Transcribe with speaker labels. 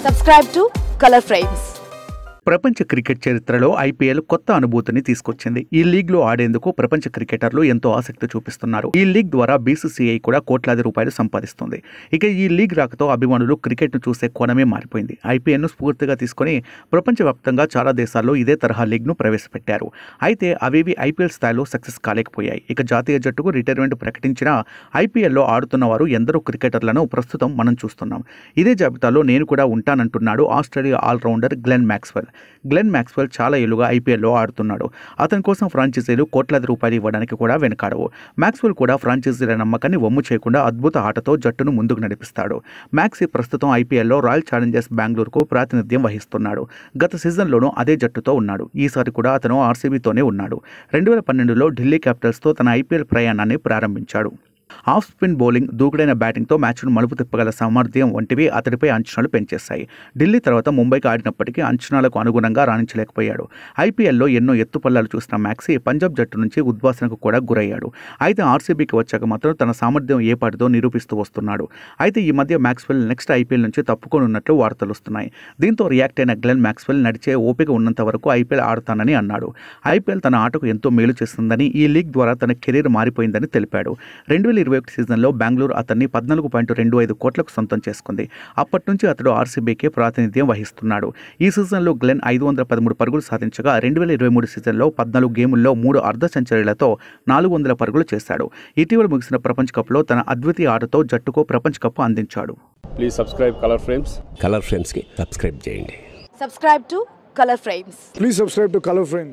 Speaker 1: Subscribe to Color Frames.
Speaker 2: ప్రపంచ cricket చరిత్రలో IPL కొత్త అనుభూతిని తీసుకొచ్చింది. ఈ లీగ్ లో ఆడేందుకు ప్రపంచ క్రికెటర్లు ఎంతో ఆసక్తి చూపిస్తున్నారు. ఈ లీగ్ ద్వారా బీసీసీఐ కూడా కోట్లాది రూపాయలు సంపాదిస్తుంది. ఇక ఈ లీగ్ రాకతో అభిమానులు క్రికెట్ ను చూసే కోణమే మారిపోయింది. ఐపీఎల్ ను స్ఫూర్తిగా తీసుకుని ప్రపంచవ్యాప్తంగా చాలా దేశాల్లో ఇదే తరహా లీగ్ ను ప్రవేశపెట్టారు. అయితే అవేవి ఐపీఎల్ స్థాయిలో సక్సెస్ కాలేకపోయాయి. ఇక జాతీయ జట్టుకు రిటైర్మెంట్ ప్రకటించిన ఐపీఎల్లో ఆడుతున్న వారు ఎందరో క్రికెటర్లను ప్రస్తుతం మనం చూస్తున్నాం. ఇదే జాబితాలో నేను కూడా ఉంటానంటున్నాడు Australia allrounder Glenn Maxwell. Glenn Maxwell చాలా ఏళ్లుగా ఐపీఎల్లో ఆడుతున్నాడు. అతని కోసం ఫ్రాంచైజీలు కోట్లాది రూపాయలు ఇవ్వడానికి కూడా వెనకాడవు. మ్యాక్స్వెల్ కూడా ఫ్రాంచైజీల నమ్మకాన్ని వమ్ము చేయకుండా అద్భుత ఆటతో జట్టును ముందుకు నడిపిస్తాడు. మ్యాక్సీ ప్రస్తుతం ఐపీఎల్లో రాయల్ ఛాలెంజర్స్ బెంగళూరుకు ప్రాతినిధ్యం వహిస్తున్నాడు. గత సీజన్లోనూ అదే జట్టుతో ఉన్నాడు. ఈసారి కూడా అతను ఆర్సీబీతోనే ఉన్నాడు. 2012లో ఢిల్లీ క్యాపిటల్స్తో తన ఐపీఎల్ ప్రయాణాన్ని ప్రారంభించాడు. ఆఫ్ స్పిన్ బౌలింగ్, దూకుడైన బ్యాటింగ్తో మ్యాచ్ను మలుపు తిప్పగల సామర్థ్యం వంటివి అతడిపై అంచనాలు పెంచేశాయి. ఢిల్లీ తర్వాత ముంబైకి ఆడినప్పటికీ అంచనాలకు అనుగుణంగా రాణించలేకపోయాడు. ఐపీఎల్లో ఎన్నో ఎత్తుపల్లాలు చూసిన మ్యాక్సీ పంజాబ్ జట్టు నుంచి ఉద్వాసనకు కూడా గురయ్యాడు. అయితే ఆర్సీబీకి వచ్చాక మాత్రం తన సామర్థ్యం ఏ పాటిదో నిరూపిస్తూ వస్తున్నాడు. అయితే ఈ మధ్య మ్యాక్స్వెల్ నెక్స్ట్ ఐపీఎల్ నుంచి తప్పుకోనున్నట్లు వార్తలు వస్తున్నాయి. దీంతో రియాక్ట్ అయిన గ్లెన్ మ్యాక్స్వెల్ నడిచే ఓపిక ఉన్నంత వరకు ఐపీఎల్ ఆడతానని అన్నాడు. ఐపీఎల్ తన ఆటకు ఎంతో మేలు చేస్తుందని, ఈ లీగ్ ద్వారా తన కెరీర్ మారిపోయిందని తెలిపాడు. 2021 సీజన్లో బెంగళూరు అతన్ని 14.25 కోట్లకు సొంతం చేసుకుంది. అప్పటి నుంచి అతడు ఆర్సీబీకి ప్రాతినిధ్యం వహిస్తున్నాడు. ఈ సీజన్లో గ్లెన్ 513 పరుగులు సాధించగా 2023 సీజన్లో 14 గేముల్లో 3 అర్ధ సెంచరీలతో 400 పరుగులు చేశాడు. ఇటీవల ముగిసిన ప్రపంచ కప్లో తన అద్వితీయ ఆటతో జట్టుకు ప్రపంచ కప్ అందించాడు.
Speaker 3: Please subscribe colour frames.
Speaker 4: Colour ఫ్రేమ్స్కి సబ్స్క్రైబ్ చేయండి.
Speaker 1: Subscribe to Color Frames.
Speaker 5: Please subscribe to Color Frames.